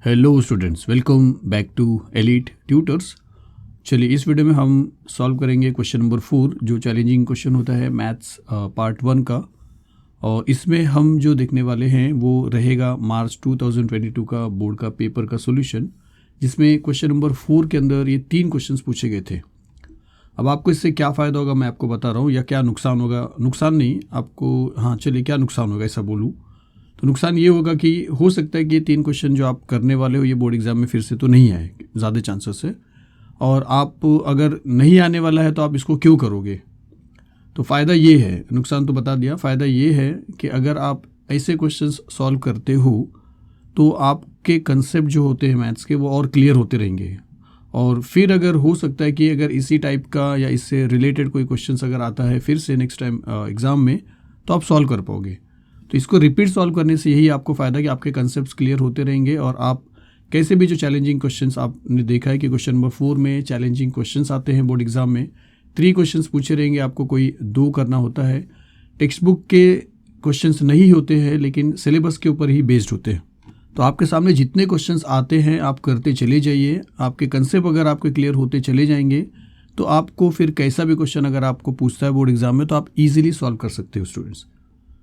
Hello students, welcome back to elite tutors. चलिए इस video में हम सॉल्व करेंगे क्वेश्चन नंबर 4 जो चैलेंजिंग क्वेश्चन होता है मैथ्स पार्ट 1 का। और इसमें हम जो देखने वाले हैं वो रहेगा मार्च 2022 का बोर्ड का पेपर का सॉल्यूशन, जिसमें क्वेश्चन नंबर 4 के अंदर ये 3 क्वेश्चंस पूछे गए थे। अब आपको इससे क्या फ़ायदा होगा मैं आपको बता रहा हूँ, या क्या नुकसान होगा। नुकसान नहीं आपको, हाँ चलिए क्या नुकसान होगा ऐसा बोलूँ तो नुकसान ये होगा कि हो सकता है कि ये 3 क्वेश्चन जो आप करने वाले हो ये बोर्ड एग्जाम में फिर से तो नहीं आए, ज़्यादा चांसेस है। और आप अगर नहीं आने वाला है तो आप इसको क्यों करोगे। तो फ़ायदा ये है, नुकसान तो बता दिया। फ़ायदा ये है कि अगर आप ऐसे क्वेश्चंस सॉल्व करते हो तो आपके कंसेप्ट जो होते हैं मैथ्स के वो और क्लियर होते रहेंगे। और फिर अगर हो सकता है कि अगर इसी टाइप का या इससे रिलेटेड कोई क्वेश्चंस अगर आता है फिर से नेक्स्ट टाइम एग्ज़ाम में तो आप सॉल्व कर पाओगे। तो इसको रिपीट सॉल्व करने से यही आपको फ़ायदा कि आपके कंसेप्ट्स क्लियर होते रहेंगे और आप कैसे भी जो चैलेंजिंग क्वेश्चंस आपने देखा है कि क्वेश्चन नंबर 4 में चैलेंजिंग क्वेश्चंस आते हैं बोर्ड एग्जाम में, 3 क्वेश्चंस पूछे रहेंगे, आपको कोई 2 करना होता है। टेक्स्ट बुक के क्वेश्चंस नहीं होते हैं लेकिन सिलेबस के ऊपर ही बेस्ड होते हैं। तो आपके सामने जितने क्वेश्चंस आते हैं आप करते चले जाइए। आपके कंसेप्ट अगर आपके क्लियर होते चले जाएंगे तो आपको फिर कैसा भी क्वेश्चन अगर आपको पूछता है बोर्ड एग्जाम में तो आप ईजिली सॉल्व कर सकते हो स्टूडेंट्स।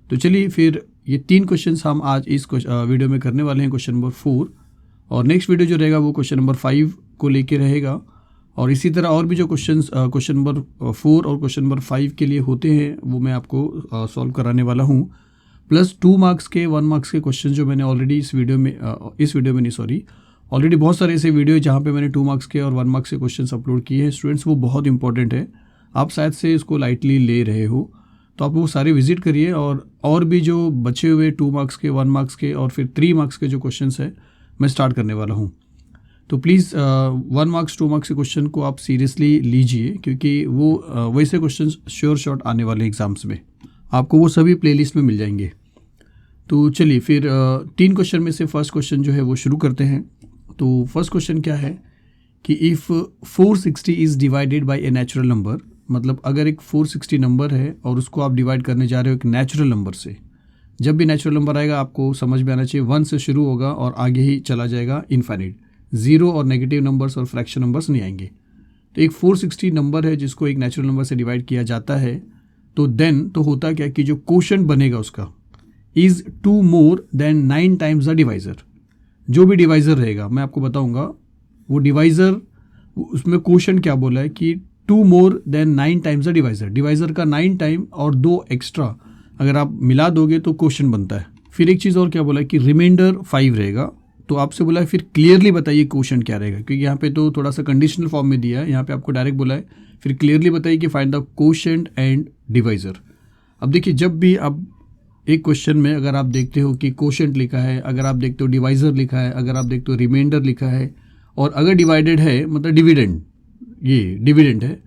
तो चलिए फिर ये 3 क्वेश्चंस हम आज इस वीडियो में करने वाले हैं, क्वेश्चन नंबर 4। और नेक्स्ट वीडियो जो रहेगा वो क्वेश्चन नंबर 5 को लेके रहेगा। और इसी तरह और भी जो क्वेश्चंस क्वेश्चन नंबर 4 और क्वेश्चन नंबर 5 के लिए होते हैं वो मैं आपको सॉल्व कराने वाला हूँ। प्लस 2 मार्क्स के 1 मार्क्स के क्वेश्चन जो मैंने ऑलरेडी इस वीडियो में ऑलरेडी बहुत सारे ऐसे वीडियो जहाँ पे मैंने 2 मार्क्स के और 1 मार्क्स के क्वेश्चन अपलोड किए हैं स्टूडेंट्स, वो बहुत इंपॉर्टेंट है। आप शायद से इसको लाइटली ले रहे हो तो आप वो सारे विजिट करिए। और भी जो बचे हुए 2 मार्क्स के 1 मार्क्स के और फिर 3 मार्क्स के जो क्वेश्चंस है मैं स्टार्ट करने वाला हूँ। तो प्लीज़ 1 मार्क्स 2 मार्क्स के क्वेश्चन को आप सीरियसली लीजिए क्योंकि वो वैसे क्वेश्चन श्योर शॉट आने वाले एग्जाम्स में आपको वो सभी प्लेलिस्ट में मिल जाएंगे। तो चलिए फिर 3 क्वेश्चन में से फर्स्ट क्वेश्चन जो है वो शुरू करते हैं। तो फर्स्ट क्वेश्चन क्या है कि if 460 is divided by A natural number, मतलब अगर एक 460 नंबर है और उसको आप डिवाइड करने जा रहे हो एक नेचुरल नंबर से। जब भी नेचुरल नंबर आएगा आपको समझ में आना चाहिए 1 से शुरू होगा और आगे ही चला जाएगा इनफाइनाइट। 0 और नेगेटिव नंबर्स और फ्रैक्शन नंबर्स नहीं आएंगे। तो एक 460 नंबर है जिसको एक नेचुरल नंबर से डिवाइड किया जाता है तो देन तो होता क्या कि जो क्वोशंट बनेगा उसका is 2 more than 9 times the divisor. जो भी डिवाइज़र रहेगा मैं आपको बताऊँगा वो डिवाइज़र, उसमें क्वोशंट क्या बोला है कि 2 more than 9 times the divisor. Divisor का 9 टाइम और 2 एक्स्ट्रा अगर आप मिला दोगे तो क्वोशंट बनता है। फिर एक चीज़ और क्या बोला है कि रिमाइंडर 5 रहेगा। तो आपसे बोला है फिर क्लियरली बताइए क्वोशंट क्या रहेगा, क्योंकि यहाँ पे तो थोड़ा सा कंडीशनल फॉर्म में दिया है, यहाँ पे आपको डायरेक्ट बोला है फिर क्लियरली बताइए कि find the quotient and divisor. अब देखिए जब भी आप एक क्वेश्चन में अगर आप देखते हो कि क्वोशंट लिखा है, अगर आप देखते हो डिवाइज़र लिखा है, अगर आप देखते हो रिमाइंडर लिखा है और अगर डिवाइडेड है मतलब डिविडेंड, ये डिविडेंड है,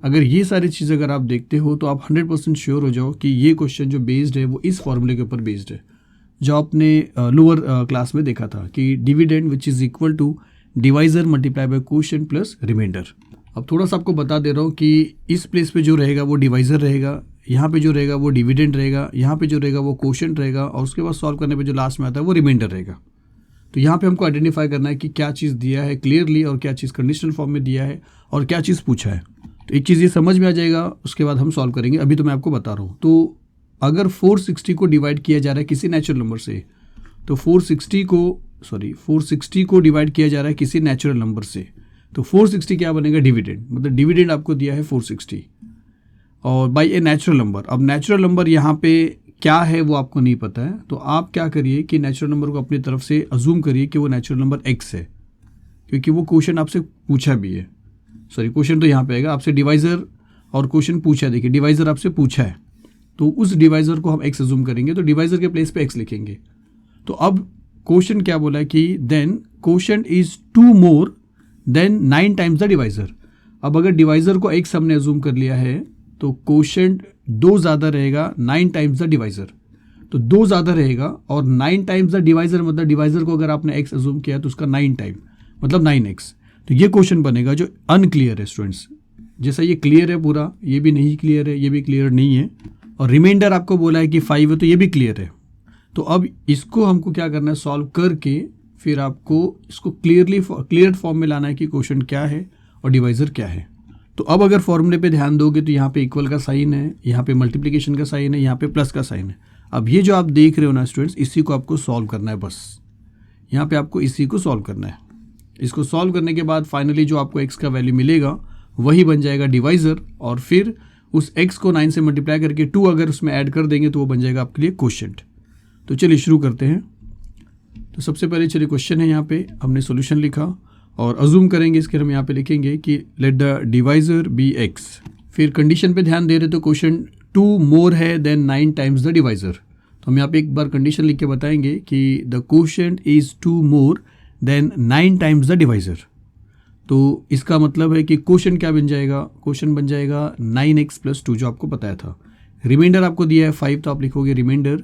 अगर ये सारी चीज़ अगर आप देखते हो तो आप 100% श्योर हो जाओ कि ये क्वेश्चन जो बेस्ड है वो इस फॉर्मूले के ऊपर बेस्ड है जो आपने लोअर क्लास में देखा था कि dividend which is equal to divisor multiply by quotient plus remainder. अब थोड़ा सा आपको बता दे रहा हूँ कि इस प्लेस पे जो रहेगा वो डिवाइज़र रहेगा, यहाँ पे जो रहेगा वो डिविडेंड रहेगा, यहाँ पे जो रहेगा वो क्वोशंट रहेगा और उसके बाद सॉल्व करने पे जो लास्ट में आता है वो रिमाइंडर रहेगा। तो यहाँ पे हमको आइडेंटिफाई करना है कि क्या चीज़ दिया है क्लियरली और क्या चीज़ कंडीशनल फॉर्म में दिया है और क्या चीज़ पूछा है। तो एक चीज़ ये समझ में आ जाएगा, उसके बाद हम सॉल्व करेंगे। अभी तो मैं आपको बता रहा हूँ। तो अगर 460 को डिवाइड किया जा रहा है किसी नेचुरल नंबर से, तो 460 को डिवाइड किया जा रहा है किसी नेचुरल नंबर से, तो 460 क्या बनेगा डिविडेंड, मतलब डिविडेंड आपको दिया है 460 और बाई ए नेचुरल नंबर। अब नेचुरल नंबर यहाँ पे क्या है वो आपको नहीं पता है, तो आप क्या करिए कि नेचुरल नंबर को अपनी तरफ से अज्यूम करिए कि वो नेचुरल नंबर x है, क्योंकि वो क्वेश्चन आपसे पूछा भी है। क्वेश्चन तो यहाँ पे आएगा, आपसे डिवाइज़र और क्वेश्चन पूछा है। देखिए डिवाइज़र आपसे पूछा है तो उस डिवाइज़र को हम x अज्यूम करेंगे, तो डिवाइज़र के प्लेस पे x लिखेंगे। तो अब क्वेश्चन क्या बोला है कि then quotient is 2 more than 9 times the divisor. अब अगर डिवाइज़र को x हमने अज्यूम कर लिया है तो क्वोशंट 2 ज़्यादा रहेगा 9 टाइम्स द डिवाइज़र। तो 2 ज़्यादा रहेगा और 9 टाइम्स द डिवाइज़र, मतलब डिवाइज़र को अगर आपने x अज्यूम किया तो उसका 9 टाइम मतलब 9x। तो ये क्वेश्चन बनेगा जो अनक्लियर है स्टूडेंट्स। जैसा ये क्लियर है पूरा, ये भी नहीं क्लियर है, ये भी क्लियर नहीं है, और रिमाइंडर आपको बोला है कि 5 है तो ये भी क्लियर है। तो अब इसको हमको क्या करना है, सॉल्व करके फिर आपको इसको क्लियर फॉर्म में लाना है कि क्वोशंट क्या है और डिवाइज़र क्या है। तो अब अगर फॉर्मूले पे ध्यान दोगे तो यहाँ पे इक्वल का साइन है, यहाँ पे मल्टीप्लिकेशन का साइन है, यहाँ पे प्लस का साइन है। अब ये जो आप देख रहे हो ना स्टूडेंट्स, इसी को आपको सॉल्व करना है। बस यहाँ पे आपको इसी को सॉल्व करना है। इसको सॉल्व करने के बाद फाइनली जो आपको x का वैल्यू मिलेगा वही बन जाएगा डिवाइज़र, और फिर उस x को 9 से मल्टीप्लाई करके 2 अगर उसमें ऐड कर देंगे तो वो बन जाएगा आपके लिए क्वोशंट। तो चलिए शुरू करते हैं। तो सबसे पहले चलिए क्वेश्चन है, यहाँ पे हमने सॉल्यूशन लिखा और अज्यूम करेंगे इसके, हम यहाँ पे लिखेंगे कि let the divisor be x। फिर कंडीशन पे ध्यान दे रहे तो क्वोशंट 2 मोर है देन 9 टाइम्स द डिवाइज़र। तो हम यहाँ पे एक बार कंडीशन लिख के बताएंगे कि the quotient is 2 more than 9 times the divisor. तो इसका मतलब है कि क्वोशंट क्या बन जाएगा, क्वोशंट बन जाएगा 9x + 2 जो आपको बताया था। रिमाइंडर आपको दिया है 5, तो आप लिखोगे रिमाइंडर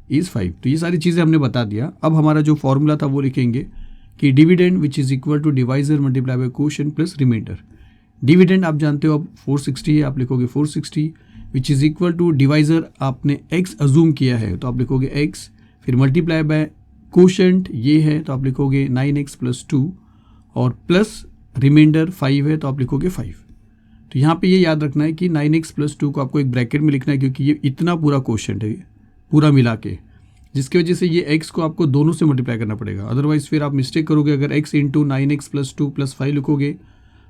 इज़ 5। तो ये सारी चीज़ें हमने बता दिया। अब हमारा जो फॉर्मूला था वो लिखेंगे कि dividend which is equal to divisor multiply by quotient plus remainder. Dividend आप जानते हो अब 460 है, आप लिखोगे 460 which is equal to divisor आपने x अज्यूम किया है तो आप लिखोगे x, फिर मल्टीप्लाई बाय क्वोशंट ये है तो आप लिखोगे 9x + 2 और प्लस रिमाइंडर 5 है तो आप लिखोगे 5। तो यहाँ पे ये याद रखना है कि 9x + 2 को आपको एक ब्रैकेट में लिखना है क्योंकि ये इतना पूरा क्वोशंट है पूरा मिला के, जिसकी वजह से ये x को आपको दोनों से मल्टीप्लाई करना पड़ेगा। अदरवाइज़ फिर आप मिस्टेक करोगे, अगर x × 9x + 2 + 5 लिखोगे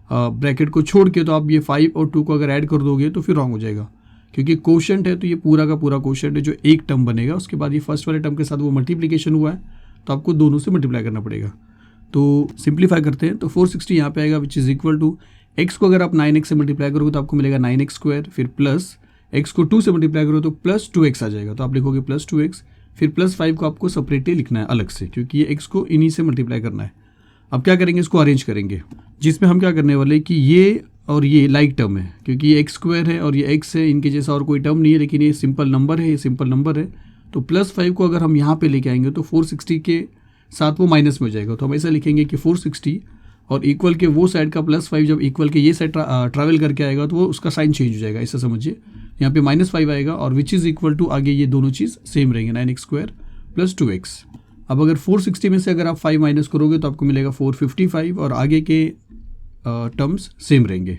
ब्रैकेट को छोड़ के, तो आप ये 5 और 2 को अगर ऐड कर दोगे तो फिर रॉन्ग हो जाएगा, क्योंकि क्वोशंट है तो ये पूरा का पूरा क्वोशंट है जो एक टर्म बनेगा। उसके बाद ये फर्स्ट वाले टर्म के साथ वो मल्टीप्लिकेशन हुआ है तो आपको दोनों से मल्टीप्लाई करना पड़ेगा। तो सिंप्लीफाई करते हैं तो 460 यहाँ पे आएगा which is equal to x को अगर आप 9x से मल्टीप्लाई करोगे तो आपको मिलेगा 9x², फिर प्लस x को 2 से मल्टीप्लाई करो तो प्लस 2x आ जाएगा तो आप लिखोगे प्लस 2x, फिर प्लस 5 को आपको सेपरेटली लिखना है अलग से क्योंकि ये x को इन्हीं से मल्टीप्लाई करना है। अब क्या करेंगे, इसको अरेंज करेंगे, जिसमें हम क्या करने वाले कि ये और ये लाइक टर्म है क्योंकि ये x² है और ये x है, इनके जैसा और कोई टर्म नहीं है, लेकिन ये सिंपल नंबर है, ये सिंपल नंबर है। तो प्लस 5 को अगर हम यहाँ पे लेके आएंगे तो 460 के साथ वो माइनस में हो जाएगा। तो हम ऐसा लिखेंगे कि 460 और इक्वल के वो साइड का प्लस 5 जब इक्वल के ये साइड ट्रैवल करके आएगा तो वो उसका साइन चेंज हो जाएगा, ऐसा समझिए। यहाँ पे -5 आएगा और विच इज़ इक्वल टू आगे ये दोनों चीज़ सेम रहेंगे 9x² + 2x। अब अगर 460 में से अगर आप 5 माइनस करोगे तो आपको मिलेगा 455 और आगे के टर्म्स सेम रहेंगे।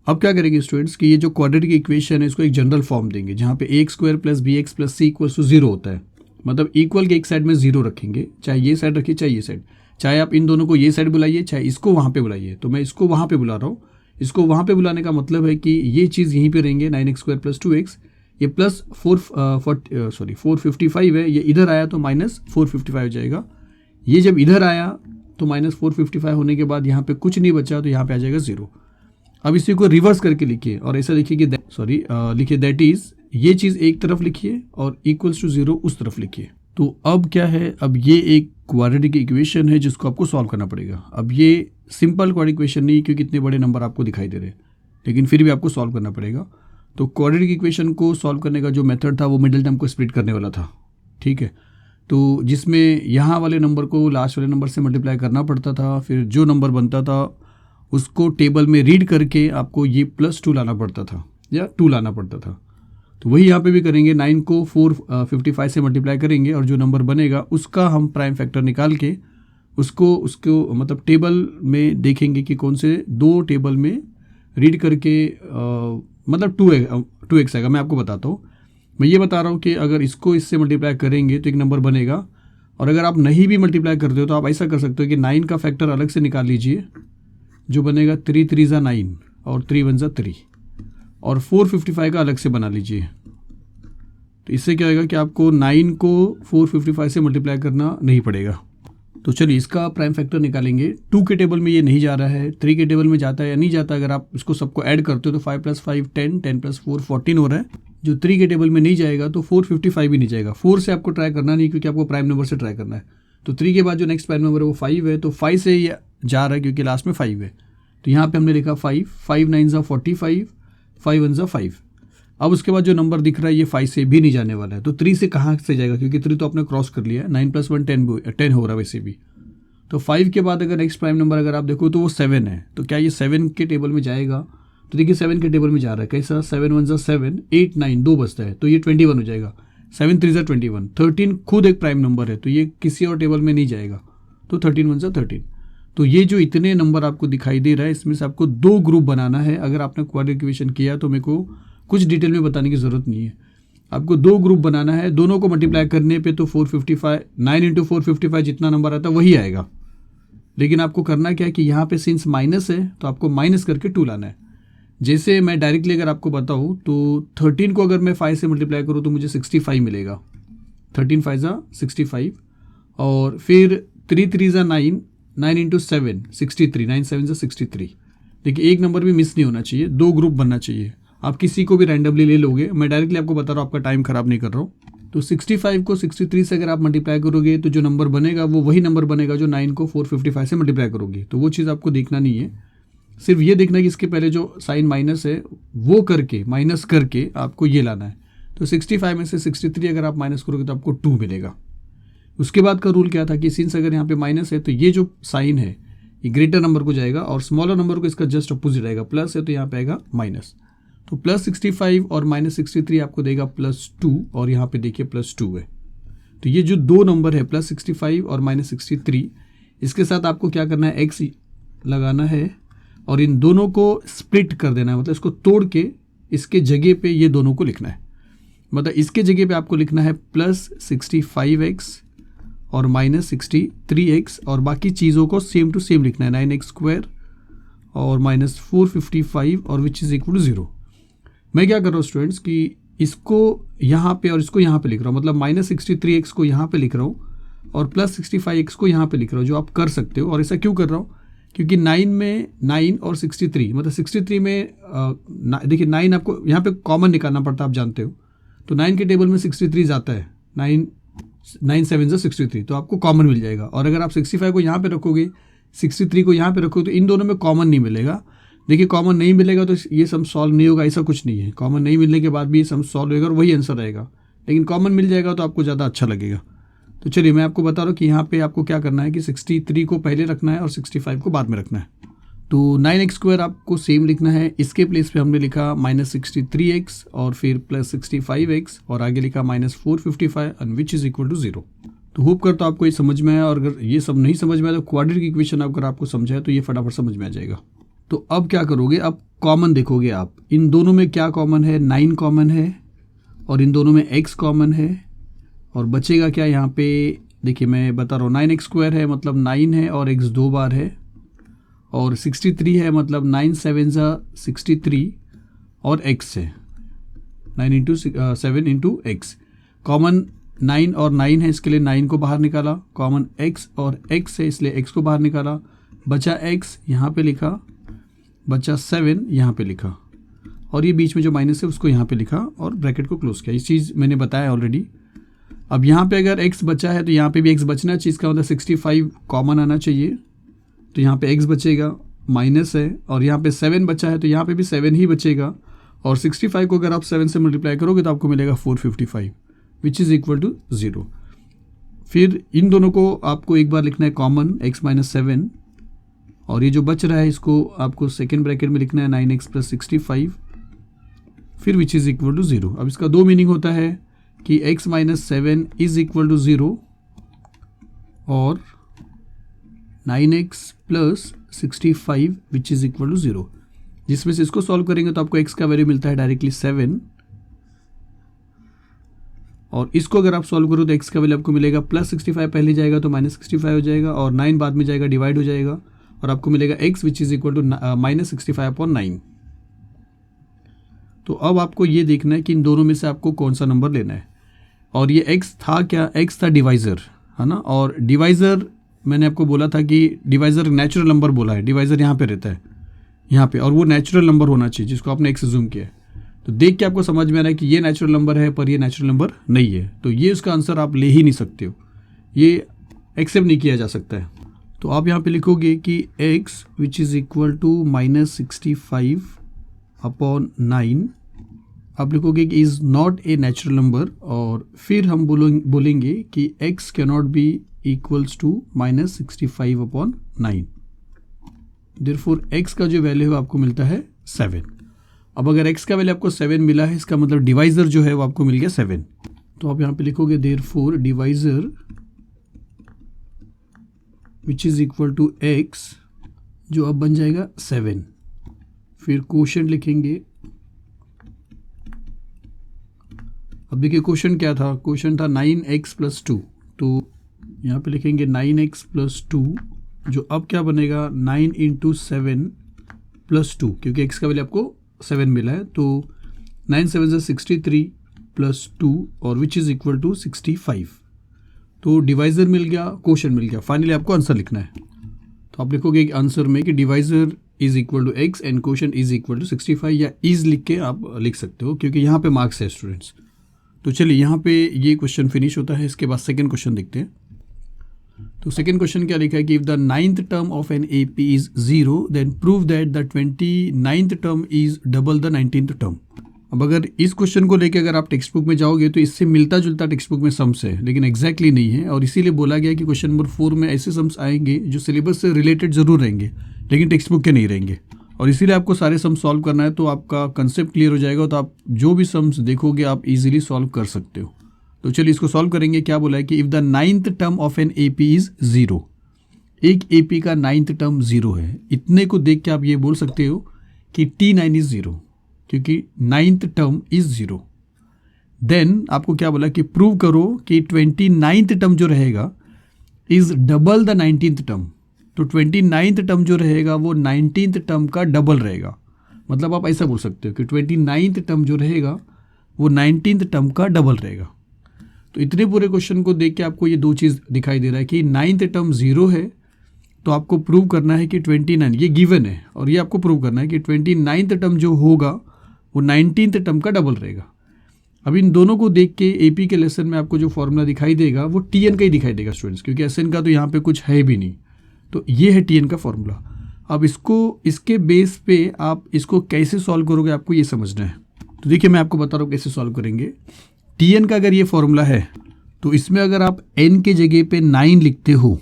अब क्या करेंगे स्टूडेंट्स कि ये जो क्वाड्रेटिक इक्वेशन है इसको एक जनरल फॉर्म देंगे जहाँ पे ax² + bx + c = 0 होता है। मतलब इक्वल के एक साइड में 0 रखेंगे, चाहे ये साइड रखिए चाहे ये साइड, चाहे आप इन दोनों को ये साइड बुलाइए चाहे इसको वहाँ पे बुलाइए। तो मैं इसको वहाँ पे बुला रहा हूँ, इसको वहाँ पे बुलाने का मतलब है कि ये चीज़ यहीं पे रहेंगे 9x² + 2x, ये प्लस 455 है, ये इधर आया तो -455 हो जाएगा। ये जब इधर आया तो -455 होने के बाद यहाँ पे कुछ नहीं बचा तो यहाँ पे आ जाएगा 0। अब इसी को रिवर्स करके लिखिए और ऐसा लिखिए कि लिखिए दैट इज़, ये चीज़ एक तरफ लिखिए और इक्वल्स टू 0 उस तरफ लिखिए। तो अब क्या है, अब ये एक क्वाड्रेटिक इक्वेशन है जिसको आपको सॉल्व करना पड़ेगा। अब ये सिंपल क्वाड्रेटिक इक्वेशन नहीं क्योंकि इतने बड़े नंबर आपको दिखाई दे रहे हैं, लेकिन फिर भी आपको सॉल्व करना पड़ेगा। तो क्वाड्रेटिक इक्वेशन को सॉल्व करने का जो मेथड था वो मिडिल टर्म को स्प्लिट करने वाला था, ठीक है। तो जिसमें यहाँ वाले नंबर को लास्ट वाले नंबर से मल्टीप्लाई करना पड़ता था, फिर जो नंबर बनता था उसको टेबल में रीड करके आपको ये +2 लाना पड़ता था या 2 लाना पड़ता था। तो वही यहाँ पे भी करेंगे, 9 को 455 से मल्टीप्लाई करेंगे और जो नंबर बनेगा उसका हम प्राइम फैक्टर निकाल के उसको मतलब टेबल में देखेंगे कि कौन से 2 टेबल में रीड करके मतलब 2x आएगा। मैं आपको बताता हूँ, मैं ये बता रहा हूँ कि अगर इसको इससे मल्टीप्लाई करेंगे तो एक नंबर बनेगा, और अगर आप नहीं भी मल्टीप्लाई करते हो तो आप ऐसा कर सकते हो कि 9 का फैक्टर अलग से निकाल लीजिए, जो बनेगा 3 3 = 9 और 3 1 = 3, और 455 का अलग से बना लीजिए। तो इससे क्या होगा कि आपको 9 को 455 से मल्टीप्लाई करना नहीं पड़ेगा। तो चलिए इसका प्राइम फैक्टर निकालेंगे। 2 के टेबल में ये नहीं जा रहा है, 3 के टेबल में जाता है या नहीं जाता। अगर आप इसको सबको ऐड करते हो तो 5 + 5 10, 10 + 4 14 हो रहा है। जो 3 के टेबल में नहीं जाएगा तो 455 भी नहीं जाएगा। 4 से आपको ट्राई करना नहीं क्योंकि आपको प्राइम नंबर से ट्राई करना है। तो 3 के बाद जो नेक्स्ट प्राइम नंबर है वो 5 है, तो 5 से ये जा रहा है क्योंकि लास्ट में 5 है। तो यहाँ पे हमने लिखा 5, 5 9 = 45, 5 1 = 5। अब उसके बाद जो नंबर दिख रहा है ये 5 से भी नहीं जाने वाला है, तो 3 से कहाँ से जाएगा, क्योंकि 3 तो आपने क्रॉस कर लिया है। 9 + 1 10 हो रहा है वैसे भी। तो 5 के बाद अगर नेक्स्ट प्राइम नंबर अगर आप देखो तो वो 7 है, तो क्या ये 7 के टेबल में जाएगा? तो देखिए 7 के टेबल में जा रहा है। कैसा? 7 1 = 7, 8 9 2 बचता है, तो ये 21 हो जाएगा। 7 3 = 21। 13 खुद एक प्राइम नंबर है, तो ये किसी और टेबल में नहीं जाएगा। तो 13 × 1 = 13। तो ये जो इतने नंबर आपको दिखाई दे रहा है, इसमें से आपको 2 ग्रुप बनाना है। अगर आपने क्वाड्रेटिक इक्वेशन किया तो मेरे को कुछ डिटेल में बताने की ज़रूरत नहीं है। आपको 2 ग्रुप बनाना है, दोनों को मल्टीप्लाई करने पे तो 455 9 × 455 जितना नंबर आता है वही आएगा। लेकिन आपको करना क्या है कि यहाँ पे सिंस माइनस है तो आपको माइनस करके 2 लाना है। जैसे मैं डायरेक्टली अगर आपको बताऊँ तो 13 को अगर मैं 5 से मल्टीप्लाई करूँ तो मुझे 65 मिलेगा। 13 × 5 = 65 और फिर 3 × 3 = 9, 9 × 7 63, 9 × 7 = 63। देखिए एक नंबर भी मिस नहीं होना चाहिए, 2 ग्रुप बनना चाहिए। आप किसी को भी रैंडमली ले लोगे, मैं डायरेक्टली आपको बता रहा हूँ, आपका टाइम खराब नहीं कर रहा हूँ। तो 65 को 63 से अगर आप मल्टीप्लाई करोगे तो जो नंबर बनेगा वो वही नंबर बनेगा जो 9 को 455 से मल्टीप्लाई करोगे। तो वो चीज़ आपको देखना नहीं है, सिर्फ ये देखना है कि इसके पहले जो साइन माइनस है वो करके माइनस करके आपको ये लाना है। तो 65 में से 63 अगर आप माइनस करोगे तो आपको 2 मिलेगा। उसके बाद का रूल क्या था कि सिंस अगर यहाँ पे माइनस है तो ये जो साइन है ये ग्रेटर नंबर को जाएगा और स्मॉलर नंबर को इसका जस्ट अपोजिट आएगा। प्लस है तो यहाँ पे आएगा माइनस। तो +65 और -63 आपको देगा +2 और यहाँ पे देखिए +2 है। तो ये जो 2 नंबर है +65 और -63, इसके साथ आपको क्या करना है, x लगाना है और इन दोनों को स्प्लिट कर देना है, मतलब इसको तोड़ के इसके जगह पे ये दोनों को लिखना है। मतलब इसके जगह पे आपको लिखना है +65x और -63x और बाकी चीज़ों को सेम टू सेम लिखना है, 9x² और -455 और विच इज़ इक्वल टू 0। मैं क्या कर रहा हूँ स्टूडेंट्स कि इसको यहाँ पे और इसको यहाँ पे लिख रहा हूँ, मतलब -63x को यहाँ पे लिख रहा हूँ और +65x को यहाँ पे लिख रहा हूँ, जो आप कर सकते हो। और ऐसा क्यों कर रहा हूँ, क्योंकि 9 में 9 और 63, मतलब 63 में देखिए 9 आपको यहाँ पे कॉमन निकालना पड़ता है, आप जानते हो। तो 9 के टेबल में 63 आता है, 9 7 = 63, तो आपको कॉमन मिल जाएगा। और अगर आप 65 को यहाँ पे रखोगे, 63 को यहाँ पे रखोगे तो इन दोनों में कॉमन नहीं मिलेगा। देखिए कॉमन नहीं मिलेगा तो ये सम सॉल्व नहीं होगा, ऐसा कुछ नहीं है। कॉमन नहीं मिलने के बाद भी ये सम सॉल्व होगा और वही आंसर आएगा, लेकिन कॉमन मिल जाएगा तो आपको ज़्यादा अच्छा लगेगा। तो चलिए मैं आपको बता रहा हूँ कि यहाँ पे आपको क्या करना है कि 63 को पहले रखना है और 65 को बाद में रखना है। तो 9x² आपको सेम लिखना है, इसके प्लेस पे हमने लिखा -63x और फिर +65x और आगे लिखा -455 and which is equal to 0। तो होप करता हूँ आपको ये समझ में आया, और अगर ये सब नहीं समझ में आया तो क्वाड्रेटिक इक्वेशन अगर आपको समझा है तो ये फटाफट समझ में आ जाएगा। तो अब क्या करोगे, अब कॉमन देखोगे आप, इन दोनों में क्या कॉमन है, 9 कॉमन है और इन दोनों में x कॉमन है और बचेगा क्या यहाँ पे, देखिए मैं बता रहा हूँ 9x² है मतलब 9 है और x 2 बार है और 63 है मतलब 9 7 = 63 और x है 9 × 7 × x। कॉमन 9 और 9 है, इसके लिए 9 को बाहर निकाला। कॉमन x और x है इसलिए x को बाहर निकाला। बचा x यहाँ पे लिखा, बचा 7 यहाँ पे लिखा और ये बीच में जो माइनस है उसको यहाँ पे लिखा और ब्रैकेट को क्लोज किया। इस चीज़ मैंने बताया ऑलरेडी। अब यहाँ पे अगर x बचा है तो यहाँ पे भी x बचना चाहिए, इसका मतलब 65 कॉमन आना चाहिए, तो यहाँ पे x बचेगा, माइनस है और यहाँ पे 7 बचा है तो यहाँ पे भी 7 ही बचेगा और 65 को अगर आप 7 से मल्टीप्लाई करोगे तो आपको मिलेगा 455 विच इज़ इक्वल टू 0। फिर इन दोनों को आपको एक बार लिखना है कॉमन, x - 7 और ये जो बच रहा है इसको आपको सेकेंड ब्रैकेट में लिखना है 9x + 65 फिर विच इज़ इक्वल टू 0। अब इसका 2 मीनिंग होता है कि x - 7 इज इक्वल टू 0 और 9x + 65 which is equal to 0, जिसमें से इसको सॉल्व करेंगे तो आपको x का वैल्यू मिलता है डायरेक्टली 7 और इसको अगर आप सॉल्व करो तो x का वैल्यू आपको मिलेगा +65 पहले जाएगा तो -65 हो जाएगा और 9 बाद में जाएगा, डिवाइड हो जाएगा और आपको मिलेगा x which is equal to -65/9। तो अब आपको ये देखना है कि इन दोनों में से आपको कौन सा नंबर लेना है। और ये x था क्या, x था डिवाइज़र, है ना। और डिवाइज़र मैंने आपको बोला था कि डिवाइज़र नेचुरल नंबर बोला है, डिवाइज़र यहाँ पे रहता है यहाँ पे, और वो नेचुरल नंबर होना चाहिए जिसको आपने x जूम किया है। तो देख के आपको समझ में आ रहा है कि ये नेचुरल नंबर है पर ये नेचुरल नंबर नहीं है, तो ये उसका आंसर आप ले ही नहीं सकते हो, ये एक्सेप्ट नहीं किया जा सकता है। तो आप यहाँ पे लिखोगे कि x which is equal to -65/9 आप लिखोगे कि is not a natural number और फिर हम बोलेंगे कि x cannot be equals to -65/9। Therefore x का जो वैल्यू है आपको मिलता है 7। अब अगर x का वैल्यू आपको 7 मिला है, इसका मतलब डिवाइज़र जो है वो आपको मिल गया 7। तो आप यहाँ पे लिखोगे therefore divisor which is equal to x, जो अब बन जाएगा 7। फिर क्वोशंट लिखेंगे। अब देखिए क्वोशंट क्या था, क्वोशंट था 9x + 2, तो यहाँ पे लिखेंगे 9x + 2, जो अब क्या बनेगा 9 × 7 + 2, क्योंकि x का वैल्यू आपको 7 मिला है, तो 9 7 = 63 + 2 और विच इज़ इक्वल टू 65। तो डिवाइज़र मिल गया, क्वोशंट मिल गया, फाइनली आपको आंसर लिखना है। तो आप लिखोगे आंसर में कि divisor is equal to x and quotient is equal to 65, या इज लिख के आप लिख सकते हो, क्योंकि यहाँ पे मार्क्स है स्टूडेंट्स। तो चलिए यहाँ पे ये क्वेश्चन फिनिश होता है। इसके बाद सेकंड क्वेश्चन देखते हैं। तो सेकंड क्वेश्चन क्या लिखा है कि if the 9th term of an AP is 0 then prove that the 29th term is double the 19th term. अब अगर इस क्वेश्चन को लेकर अगर आप टेक्स्ट बुक में जाओगे तो इससे मिलता जुलता टेक्स्ट बुक में सम्स है, लेकिन एग्जैक्टली नहीं है, और इसीलिए बोला गया कि क्वेश्चन नंबर 4 में ऐसे सम्स आएंगे जो सिलेबस से रिलेटेड जरूर रहेंगे लेकिन टेक्स्ट बुक के नहीं रहेंगे, और इसीलिए आपको सारे सम्स सॉल्व करना है। तो आपका कंसेप्ट क्लियर हो जाएगा, तो आप जो भी सम्स देखोगे आप इजीली सॉल्व कर सकते हो। तो चलिए इसको सॉल्व करेंगे। क्या बोला है कि if the 9th term of an AP is 0, एक AP का 9th टर्म 0 है, इतने को देख के आप ये बोल सकते हो कि T9 इज 0, क्योंकि 9th टर्म इज 0। देन आपको क्या बोला कि प्रूव करो कि 29th टर्म जो रहेगा is double the 19th term. तो 29th टर्म जो रहेगा वो 19th टर्म का डबल रहेगा। मतलब आप ऐसा बोल सकते हो कि 29th टर्म जो रहेगा वो 19th टर्म का डबल रहेगा। तो इतने पूरे क्वेश्चन को देख के आपको ये दो चीज़ दिखाई दे रहा है कि 9th टर्म 0 है, तो आपको प्रूव करना है कि 29, ये गिवन है, और ये आपको प्रूव करना है कि 29th टर्म जो होगा वो 19th टर्म का डबल रहेगा। अब इन दोनों को देख के AP के लेसन में आपको जो फॉर्मूला दिखाई देगा वो TN का ही दिखाई देगा स्टूडेंट्स, क्योंकि SN का तो यहाँ पे कुछ है भी नहीं। तो ये है TN का फॉर्मूला। अब इसके बेस पे आप इसको कैसे सॉल्व करोगे आपको ये समझना है। तो देखिए मैं आपको बता रहा हूँ कैसे सॉल्व करेंगे। TN का अगर ये फॉर्मूला है तो इसमें अगर आप N के जगह पे 9 लिखते हो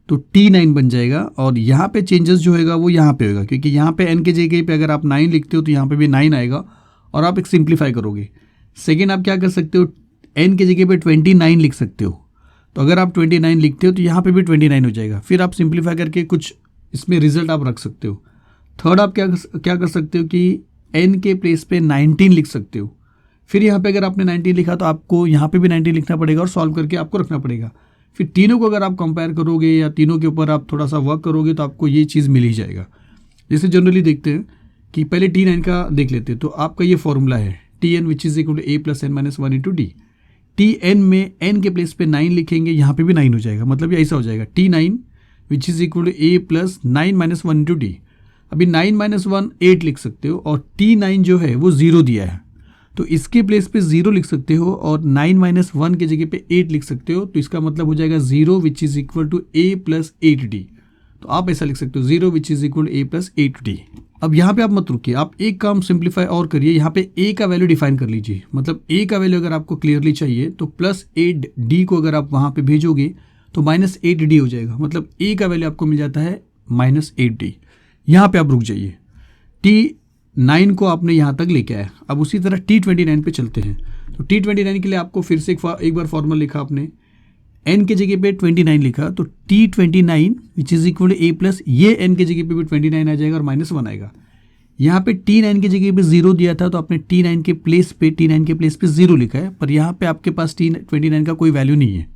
तो T9 बन जाएगा, और यहाँ पे चेंजेस जो होगा वो यहाँ पे होगा, क्योंकि यहाँ पे N के जगह पे अगर आप 9 लिखते हो तो यहाँ पे भी 9 आएगा, और आप एक सिंप्लीफाई करोगे। सेकेंड आप क्या कर सकते हो, N के जगह पे 29 लिख सकते हो, तो अगर आप 29 लिखते हो तो यहाँ पे भी 29 हो जाएगा। फिर आप सिंप्लीफाई करके कुछ इसमें रिजल्ट आप रख सकते हो। थर्ड आप क्या कर सकते हो कि N के प्लेस पे 19 लिख सकते हो। फिर यहाँ पे अगर आपने 19 लिखा तो आपको यहाँ पे भी 19 लिखना पड़ेगा और सॉल्व करके आपको रखना पड़ेगा। फिर तीनों को अगर आप कंपेयर करोगे या तीनों के ऊपर आप थोड़ा सा वर्क करोगे तो आपको ये चीज़ मिल ही जाएगा। जैसे जनरली देखते हैं कि पहले T9 का देख लेते हैं। तो आपका ये फॉर्मूला है TN which is equal to A + N - 1 × D। TN में N के प्लेस पे 9 लिखेंगे, यहाँ पे भी 9 हो जाएगा, मतलब ये ऐसा हो जाएगा T9 which is equal to A + 9 - 1 × D। अभी 9 - 1 8 लिख सकते हो, और T9 जो है वो 0 दिया है, तो इसके प्लेस पे 0 लिख सकते हो, और 9 - 1 के जगह पे 8 लिख सकते हो। तो इसका मतलब हो जाएगा 0 which is equal to A + 8D। तो आप ऐसा लिख सकते हो 0 which is equal to A + 8D। अब यहाँ पे आप मत रुकिए, आप एक काम सिंप्लीफाई और करिए। यहाँ पे A का वैल्यू डिफाइन कर लीजिए, मतलब A का वैल्यू अगर आपको क्लियरली चाहिए तो +8D को अगर आप वहाँ पे भेजोगे तो -8D हो जाएगा, मतलब A का वैल्यू आपको मिल जाता है -8D। यहाँ पे आप रुक जाइए। T9 को आपने यहाँ तक लेके आया। अब उसी तरह T29 पे चलते हैं। तो T29 के लिए आपको फिर से एक बार फॉर्मूला लिखा आपने, N के जगह पे 29 लिखा, तो T29 which is equal to A+, ये N के जगह पे भी 29 आ जाएगा और -1 आएगा। यहाँ पे T9 के जगह पे 0 दिया था, तो आपने T9 के प्लेस पे 0 लिखा है, पर यहाँ पे आपके पास T29 का कोई वैल्यू नहीं है,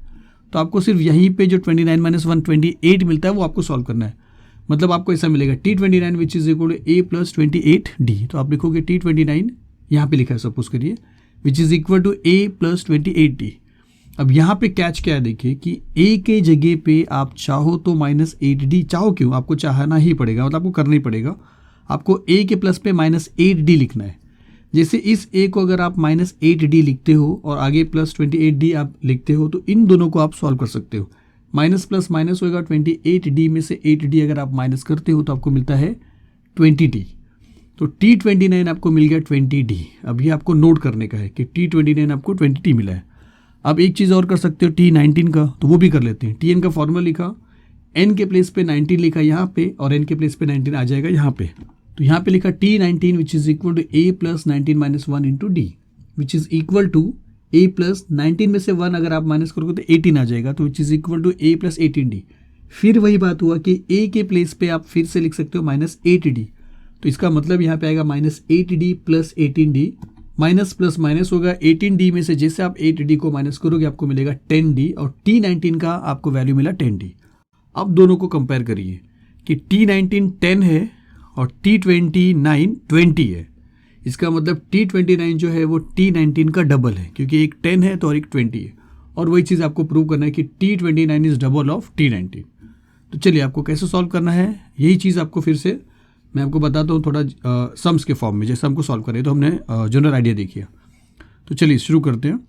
तो आपको सिर्फ यहीं पे जो 29 - 1 28 मिलता है वो आपको सॉल्व करना है। मतलब आपको ऐसा मिलेगा T29 which is equal to A + 28D। तो आप लिखोगे T29 यहाँ पे लिखा है सपोज करिए which is equal to A + 28D। अब यहाँ पे कैच क्या है देखिए कि A के जगह पे आप चाहो तो -8D, चाहो क्यों, आपको चाहना ही पड़ेगा, मतलब आपको करना ही पड़ेगा। आपको A के प्लस पे -8D लिखना है। जैसे इस A को अगर आप -8D लिखते हो और आगे +28D आप लिखते हो, तो इन दोनों को आप सॉल्व कर सकते हो। माइनस प्लस माइनस होगा, 28D में से 8D अगर आप माइनस करते हो तो आपको मिलता है 20D। तो T29 आपको मिल गया 20D। अब ये आपको नोट करने का है कि T29 आपको 20D मिला है। अब एक चीज़ और कर सकते हो T19 का, तो वो भी कर लेते हैं। TN का फॉर्मूला लिखा, N के प्लेस पे 19 लिखा यहाँ पे, और N के प्लेस पे 19 आ जाएगा यहाँ पे। तो यहाँ पे लिखा T19 which is equal to A + 19 - 1 × D which is equal to A + 19 में से 1 अगर आप माइनस करोगे तो 18 आ जाएगा, तो which is equal to A + 18D। फिर वही बात हुआ कि a के प्लेस पे आप फिर से लिख सकते हो -8d, तो इसका मतलब यहाँ पे आएगा -8d plus 18d, minus plus minus होगा 18d में से जैसे आप 8d को माइनस करोगे आपको मिलेगा 10d, और T19 का आपको वैल्यू मिला 10d। अब दोनों को कंपेयर करिए कि T19 10 है और T29 20 है। इसका मतलब T29 जो है वो T19 का डबल है, क्योंकि एक 10 है तो और एक 20 है, और वही चीज़ आपको प्रूव करना है कि T29 is double of T19। तो चलिए आपको कैसे सॉल्व करना है, यही चीज़ आपको फिर से मैं आपको बताता हूँ थोड़ा सम्स के फॉर्म में, जैसे हमको सॉल्व करें तो हमने जनरल आइडिया देखिए। तो चलिए शुरू करते हैं।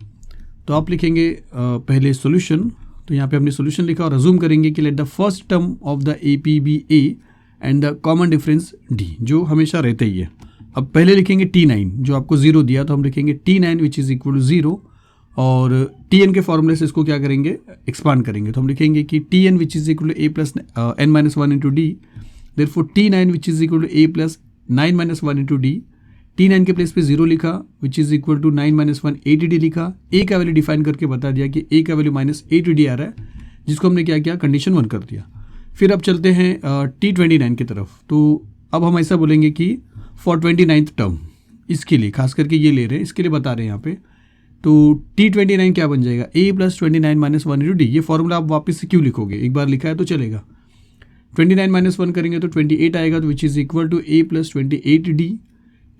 तो आप लिखेंगे पहले सॉल्यूशन, तो यहाँ पे हमने सॉल्यूशन लिखा और अज्यूम करेंगे कि let the first term of the A P be A and the common difference D, जो हमेशा रहता ही है। अब पहले लिखेंगे T9, जो आपको 0 दिया तो हम लिखेंगे T9 which is equal to 0, और Tn के फॉर्मूले से इसको क्या करेंगे, एक्सपांड करेंगे। तो हम लिखेंगे कि Tn which is equal to a plus n minus 1 into D, therefore T9 which is equal to a plus 9 minus 1 into D. T9 के प्लेस पे 0 लिखा, which is equal to 9 minus 1 8d लिखा। a का value define करके बता दिया कि a का वैल्यू माइनस 8d आ रहा है, जिसको हमने क्या किया, कंडीशन 1 कर दिया। फिर अब चलते हैं T29 की तरफ। तो अब हम ऐसा बोलेंगे कि फॉर 29th टर्म, इसके लिए खास करके ये ले रहे हैं, इसके लिए बता रहे हैं यहाँ पे। तो T29 क्या बन जाएगा, a plus 29 minus 1 into D. ये फॉर्मूला आप वापस से क्यों लिखोगे, एक बार लिखा है तो चलेगा। 29 माइनस 1 करेंगे तो 28 आएगा, तो which is equal to a plus 28d।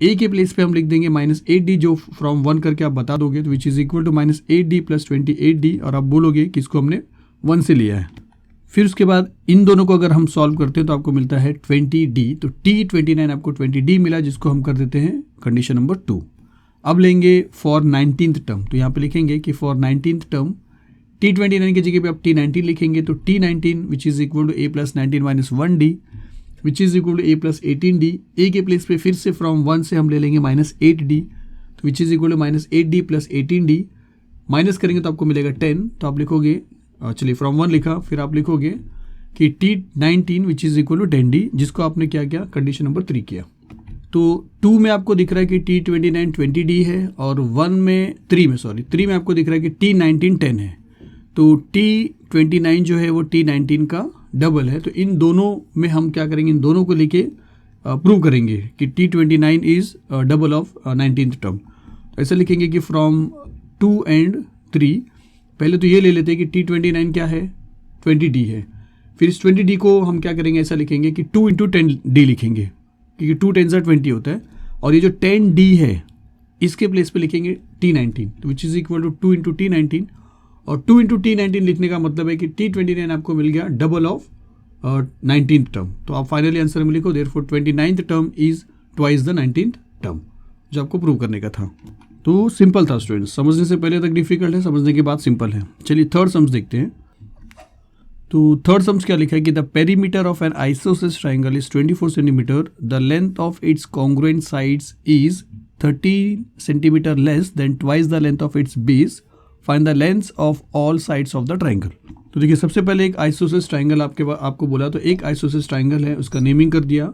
a के प्लेस पे हम लिख देंगे -8d, जो फ्रॉम 1 करके आप बता दोगे, तो which is equal to -8d plus 28d, और आप बोलोगे कि इसको हमने 1 से लिया है। फिर उसके बाद इन दोनों को अगर हम सॉल्व करते हैं तो आपको मिलता है 20d। तो T29 आपको 20d मिला, जिसको हम कर देते हैं कंडीशन नंबर 2। अब लेंगे फॉर 19th टर्म, तो यहाँ पे लिखेंगे कि फॉर 19th टर्म T29 की जगह पे आप T19 लिखेंगे, तो T19 which is equal to a plus 19 minus 1d which is equal to a plus 18d। a के प्लेस पे फिर से फ्रॉम 1 से हम ले लेंगे -8d, तो which is equal to -8d plus 18d। Minus करेंगे तो आपको मिलेगा 10, तो आप लिखोगे, चलिए फ्रॉम 1 लिखा, फिर आप लिखोगे कि T19 which is equal to 10d, जिसको आपने क्या किया, कंडीशन नंबर 3 किया। तो 2 में आपको दिख रहा है कि T29 20d है, और 3 में आपको दिख रहा है कि T19 10 है। तो T29 जो है वो T19 का डबल है। तो इन दोनों में हम क्या करेंगे, इन दोनों को लेके प्रूव करेंगे कि T29 is double of 19th term. ऐसा लिखेंगे कि फ्रॉम 2 एंड 3, पहले तो ये ले लेते हैं कि T29 क्या है, 20d है। फिर इस 20d को हम क्या करेंगे, ऐसा लिखेंगे कि 2 इंटू 10d लिखेंगे, क्योंकि 2 10 20 होता है, और ये जो 10d है इसके प्लेस पे लिखेंगे T19, तो which is equal to 2 into T19, और 2 इंटू T19 लिखने का मतलब है कि T29 आपको मिल गया डबल ऑफ 19th टर्म। तो आप फाइनली आंसर में लिखो therefore 29th term is twice the 19th term, जो आपको प्रूव करने का था। तो सिंपल था स्टूडेंट्स, समझने से पहले तक डिफिकल्ट है, समझने के बाद सिंपल है। चलिए थर्ड सम्स देखते हैं। तो थर्ड सम्स क्या लिखा है कि the perimeter of N isosceles triangle is 24 centimetre, the length of its congruent sides is 30 centimetre less than twice the length of its base, find the length of all sides of the triangle. तो देखिए सबसे पहले एक isosceles triangle आपको बोला, तो एक isosceles triangle है, उसका नेमिंग कर दिया।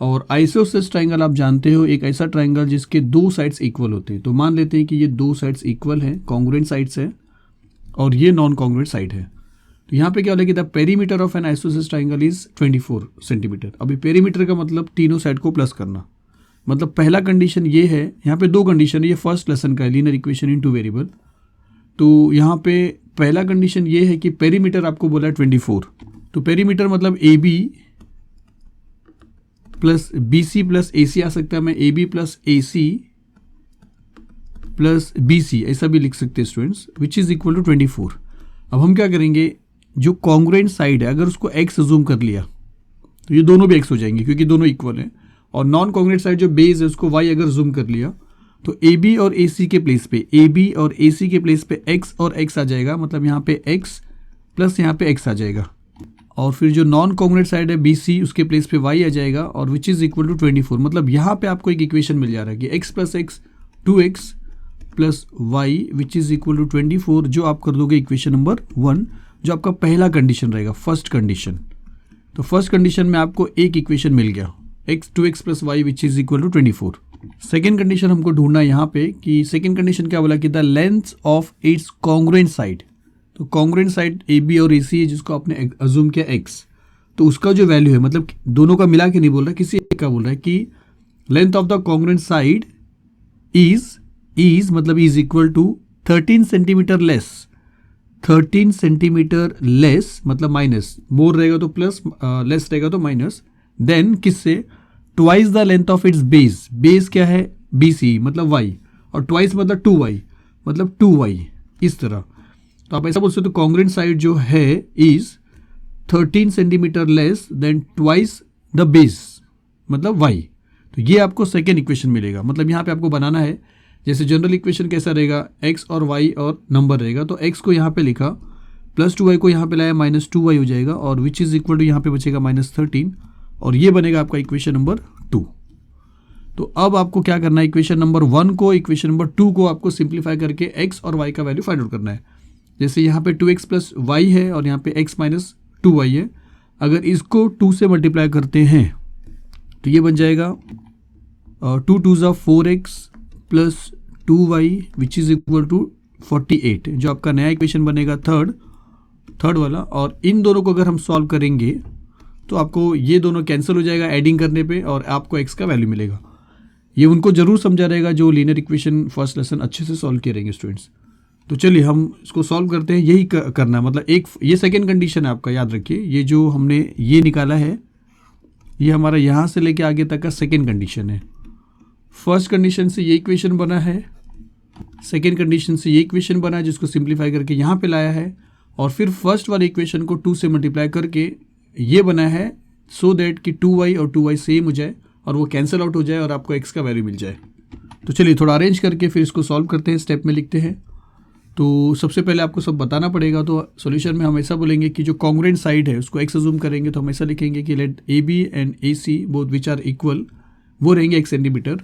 और आइसोसेलेस ट्राइंगल आप जानते हो एक ऐसा ट्राइंगल जिसके 2 साइड्स इक्वल होते हैं। तो मान लेते हैं कि ये 2 साइड्स इक्वल हैं, कॉन्ग्रुएंट साइड्स है, और ये नॉन कॉन्ग्रुएंट साइड है। तो यहाँ पे क्या होगा कि the perimeter of N isosceles triangle is 24 centimetre. अभी पेरीमीटर का मतलब तीनों साइड को प्लस करना, मतलब पहला कंडीशन ये है, यहाँ पे 2 कंडीशन है, ये फर्स्ट लेसन का है, लीनियर इक्वेशन इन 2 वेरिएबल। तो यहाँ पे पहला कंडीशन ये है कि पेरीमीटर आपको बोला है 24, तो पेरीमीटर मतलब A B plus B C plus A C आ सकता है, मैं A B plus A C plus B C ऐसा भी लिख सकते हैं students, which is equal to 24। अब हम क्या करेंगे, जो कॉन्ग्रुएंट साइड है अगर उसको एक्स जूम कर लिया तो ये दोनों भी एक्स हो जाएंगे क्योंकि दोनों इक्वल हैं, और नॉन कॉन्ग्रुएंट साइड जो बेस है उसको वाई अगर जूम कर लिया तो ए बी और ए सी के प्लेस पे, ए बी और ए सी के प्लेस पे एक्स और एक्स आ जाएगा, मतलब यहाँ पे एक्स प्लस यहाँ पे एक्स आ जाएगा। और फिर जो नॉन कॉन्ग्रुएंट साइड है बी सी, उसके प्लेस पे वाई आ जाएगा, और विच इज़ इक्वल टू 24। मतलब यहाँ पे आपको एक इक्वेशन मिल जा रहा है कि X plus X 2x plus Y which is equal to 24, जो आप कर दोगे इक्वेशन नंबर 1, जो आपका पहला कंडीशन रहेगा, फर्स्ट कंडीशन। तो फर्स्ट कंडीशन में आपको एक इक्वेशन मिल गया, x 2x plus Y which is equal to 24। Second condition हमको ढूंढना है यहाँ पे कि सेकेंड कंडीशन क्या बोला कि the length of its congruent side. तो कॉन्ग्रुएंट साइड ए बी और ए सी है जिसको आपने अज्यूम किया एक्स, तो उसका जो वैल्यू है, मतलब दोनों का मिला के नहीं बोल रहा, किसी एक का बोल रहा है कि length of the congruent side is मतलब is equal to 13 centimetre less, 13 centimetre less मतलब माइनस, मोर रहेगा तो प्लस, लेस रहेगा तो माइनस, देन किससे, twice the length of its base, base क्या है बी सी मतलब वाई, और ट्वाइस मतलब 2y मतलब 2y, इस तरह। तो आप ऐसा बोल सकते हो कॉन्ग्रुएंट साइड जो है is 13 centimetre less than twice the base मतलब y। तो ये आपको सेकेंड इक्वेशन मिलेगा। मतलब यहाँ पे आपको बनाना है, जैसे जनरल इक्वेशन कैसा रहेगा, x और y और नंबर रहेगा, तो x को यहाँ पे लिखा, प्लस 2y को यहाँ पे लाया, माइनस 2y हो जाएगा, और विच इज इक्वल टू यहाँ पे बचेगा -13, और ये बनेगा आपका इक्वेशन नंबर 2। तो अब आपको क्या करना है, इक्वेशन नंबर 1 को, इक्वेशन नंबर 2 को आपको सिंप्लीफाई करके x और y का वैल्यू फाइंड आउट करना है। जैसे यहाँ पे 2x प्लस y है और यहाँ पे x माइनस 2y है, अगर इसको 2 से मल्टीप्लाई करते हैं तो ये बन जाएगा 2 2 ज़ा 4x plus 2y which is equal to 48, जो आपका नया इक्वेशन बनेगा थर्ड वाला। और इन दोनों को अगर हम सॉल्व करेंगे तो आपको ये दोनों कैंसिल हो जाएगा एडिंग करने पे, और आपको x का वैल्यू मिलेगा। ये उनको जरूर समझा रहेगा जो लीनियर इक्वेशन फर्स्ट लेसन अच्छे से सॉल्व किए रहेंगे स्टूडेंट्स। तो चलिए हम इसको सॉल्व करते हैं, यही करना है। मतलब एक ये सेकेंड कंडीशन है आपका, याद रखिए, ये जो हमने ये निकाला है ये हमारा यहाँ से लेके आगे तक का सेकेंड कंडीशन है। फर्स्ट कंडीशन से ये इक्वेशन बना है, सेकेंड कंडीशन से ये इक्वेशन बना है जिसको सिंप्लीफाई करके यहाँ पे लाया है, और फिर फर्स्ट वाले इक्वेशन को 2 से मल्टीप्लाई करके ये बना है, सो दैट कि 2y और 2y सेम हो जाए और वो कैंसिल आउट हो जाए और आपको x का वैल्यू मिल जाए। तो चलिए थोड़ा अरेंज करके फिर इसको सॉल्व करते हैं, स्टेप में लिखते हैं। तो सबसे पहले आपको सब बताना पड़ेगा। तो सॉल्यूशन में हम ऐसा बोलेंगे कि जो कॉन्ग्रुएंट साइड है उसको x अज्यूम करेंगे, तो हम ऐसा लिखेंगे कि let A B and A C both which are equal, वो रहेंगे 1 सेंटीमीटर,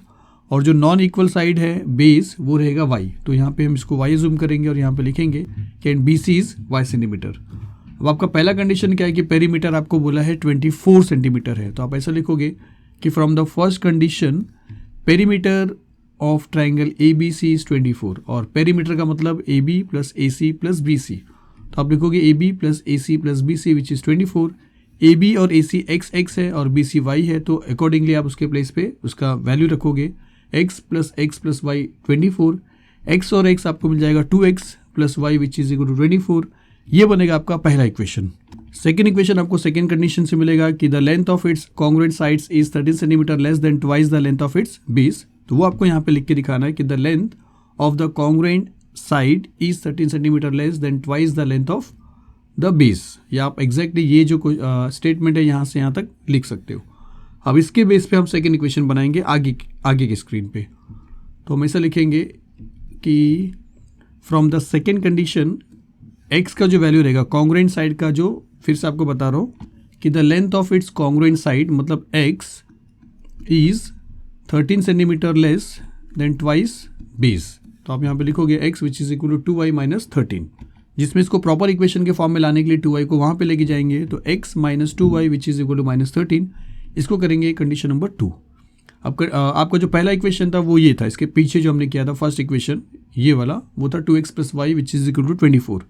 और जो नॉन इक्वल साइड है बेस वो रहेगा y। तो यहाँ पे हम इसको y अज्यूम करेंगे और यहाँ पे लिखेंगे कि and B C is y centimetre. अब आपका पहला कंडीशन क्या है कि पेरीमीटर आपको बोला है 24 सेंटीमीटर है, तो आप ऐसा लिखोगे कि from the first condition perimeter of triangle A B C is 24, और पेरीमीटर का मतलब A B plus A C plus B C, तो आप लिखोगे A B plus A C plus B C which is 24। A B और A C x है और B C y है, तो अकॉर्डिंगली आप उसके प्लेस पे उसका वैल्यू रखोगे, x प्लस वाई 24, x और x आपको मिल जाएगा 2x plus Y which is equal to 24। ये बनेगा आपका पहला इक्वेशन। सेकेंड इक्वेशन आपको सेकेंड कंडीशन से मिलेगा कि the length of its congruent sides is 13 centimetre less than twice the length of its base. तो वो आपको यहाँ पे लिख के दिखाना है कि the length of the congruent side is 13 centimetre less than twice the length of the base. या आप एग्जैक्टली ये जो स्टेटमेंट है यहाँ से यहाँ तक लिख सकते हो। अब इसके बेस पे हम सेकेंड इक्वेशन बनाएंगे आगे की स्क्रीन पे। तो हम ऐसा लिखेंगे कि from the second condition x का जो वैल्यू रहेगा कॉन्ग्रुएंट साइड का, जो फिर से आपको बता रहा हूँ कि the length of its congruent side मतलब x is 13 centimetre less than twice base. तो आप यहाँ पे लिखोगे x which is equal to 2y minus 13, जिसमें इसको प्रॉपर इक्वेशन के फॉर्म में लाने के लिए 2y को वहाँ पे लेके जाएंगे, तो x minus 2y which is equal to -13, इसको करेंगे कंडीशन नंबर 2। अब आपका जो पहला इक्वेशन था वो ये था, इसके पीछे जो हमने किया था फर्स्ट इक्वेशन ये वाला, वो था 2x plus Y which is equal to 24।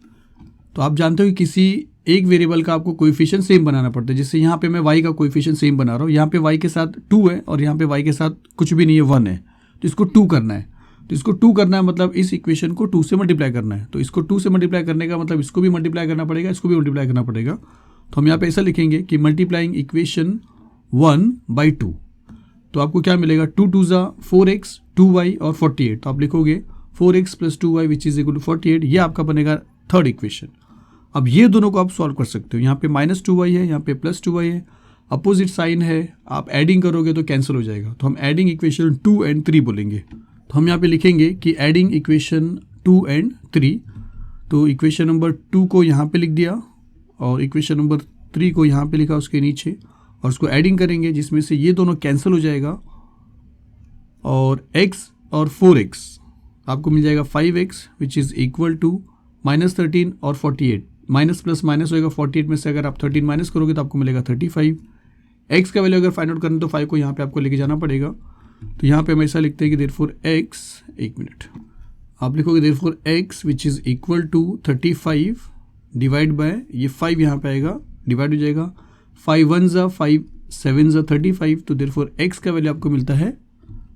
तो आप जानते हो कि किसी एक वेरिएबल का आपको कोएफिशिएंट सेम बनाना पड़ता है। जैसे यहाँ पे मैं y का कोएफिशिएंट सेम बना रहा हूँ, यहाँ पे y के साथ 2 है और यहाँ पे y के साथ कुछ भी नहीं है 1 है, तो इसको 2 करना है। तो इसको 2 करना है मतलब इस इक्वेशन को 2 से मल्टीप्लाई करना है। तो इसको 2 से मल्टीप्लाई करने का मतलब इसको भी मल्टीप्लाई करना पड़ेगा, इसको भी मल्टीप्लाई करना पड़ेगा। तो हम यहाँ पे ऐसा लिखेंगे कि मल्टीप्लाइंग इक्वेशन 1/2, तो आपको क्या मिलेगा 2 2 ज़ा 4x 2y और 48। तो आप लिखोगे 4x plus 2y which is equal to 48। ये आपका बनेगा थर्ड इक्वेशन। अब ये दोनों को आप सॉल्व कर सकते हो, यहाँ पे -2y है, यहाँ पे +2y है, अपोजिट साइन है, आप एडिंग करोगे तो कैंसिल हो जाएगा। तो हम एडिंग इक्वेशन 2 और 3 बोलेंगे। तो हम यहाँ पे लिखेंगे कि एडिंग इक्वेशन 2 और 3। तो इक्वेशन नंबर 2 को यहाँ पे लिख दिया और इक्वेशन नंबर 3 को यहाँ पे लिखा उसके नीचे, और उसको एडिंग करेंगे जिसमें से ये दोनों कैंसिल हो जाएगा, और x और 4x आपको मिल जाएगा 5x which is equal to -13 और 48। माइनस प्लस माइनस होएगा, 48 में से अगर आप 13 माइनस करोगे तो आपको मिलेगा 35। x का वैल्यू अगर फाइंड आउट करना तो 5 को यहाँ पे आपको लेके जाना पड़ेगा। तो यहाँ पे हम ऐसा लिखते हैं कि देयरफॉर x, एक मिनट, आप लिखोगे therefore x which is equal to 35 divide by ये 5 यहाँ पे आएगा, डिवाइड हो जाएगा, 5 1 ज़ा 5 7 ज़ा 35, तो देयरफॉर x का वैल्यू आपको मिलता है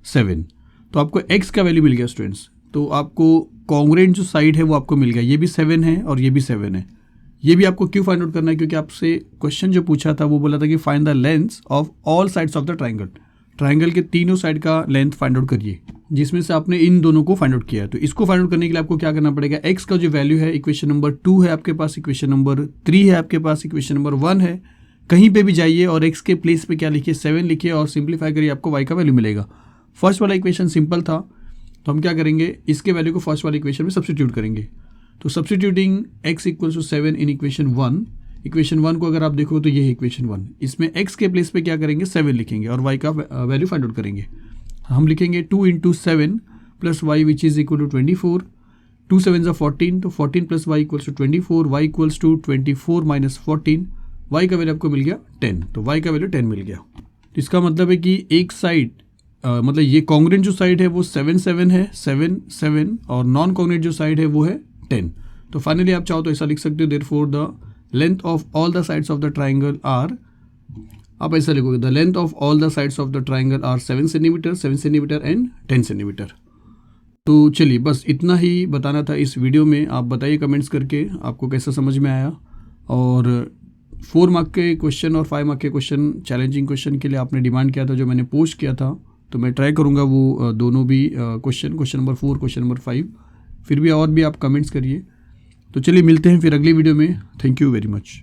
7। तो आपको x का वैल्यू मिल गया स्टूडेंट्स। तो आपको कॉन्ग्रुएंट जो साइड है वो आपको मिल गया, ये भी 7 है और ये भी 7 है। ये भी आपको क्यों फाइंड आउट करना है, क्योंकि आपसे क्वेश्चन जो पूछा था वो बोला था कि find the length of all sides of the triangle. Triangle के तीनों साइड का लेंथ फाइंड आउट करिए, जिसमें से आपने इन दोनों को फाइंड आउट किया है। तो इसको फाइंड आउट करने के लिए आपको क्या करना पड़ेगा, x का जो वैल्यू है, इक्वेशन नंबर 2 है आपके पास, इक्वेशन नंबर 3 है आपके पास, इक्वेशन नंबर 1 है, कहीं पे भी जाइए और x के प्लेस पे क्या लिखिए, 7 लिखिए और सिंप्लीफाई करिए, आपको y का वैल्यू मिलेगा। फर्स्ट वाला इक्वेशन सिंपल था, तो हम क्या करेंगे, इसके वैल्यू को फर्स्ट वाले इक्वेशन में सब्स्टिट्यूट करेंगे। तो substituting x equals to 7 in equation 1, equation 1 को अगर आप देखो तो ये है इक्वेशन 1, इसमें x के प्लेस पे क्या करेंगे, 7 लिखेंगे और y का वैल्यू फाइंड आउट करेंगे। हम लिखेंगे 2 into 7 plus Y which is equal to 24, 2 7 ज़ा 14, तो 14 plus y equals to 24, y equals to 24 minus 14, y का वैल्यू आपको मिल गया 10, तो वाई का वैल्यू 10 मिल गया। तो इसका मतलब है कि एक साइड मतलब ये कॉन्ग्रुएंट जो साइड है वो 7 7 है, 7 7, और नॉन कॉन्ग्रुएंट जो साइड है वो है 10। तो फाइनली आप चाहो तो ऐसा लिख सकते हो, therefore the length of all the sides of the triangle are, आप ऐसा लिखोगे, the length of all the sides of the triangle are 7 centimetre, 7 centimetre and 10 centimetre. तो चलिए बस इतना ही बताना था इस वीडियो में। आप बताइए कमेंट्स करके आपको कैसा समझ में आया। और 4 मार्क के क्वेश्चन और 5 मार्क के क्वेश्चन, चैलेंजिंग क्वेश्चन के लिए आपने डिमांड किया था, जो मैंने पोस्ट किया था, तो मैं ट्राई करूँगा वो दोनों भी क्वेश्चन नंबर 4, क्वेश्चन नंबर 5, फिर भी और भी आप कमेंट्स करिए। तो चलिए मिलते हैं फिर अगली वीडियो में। Thank you very much.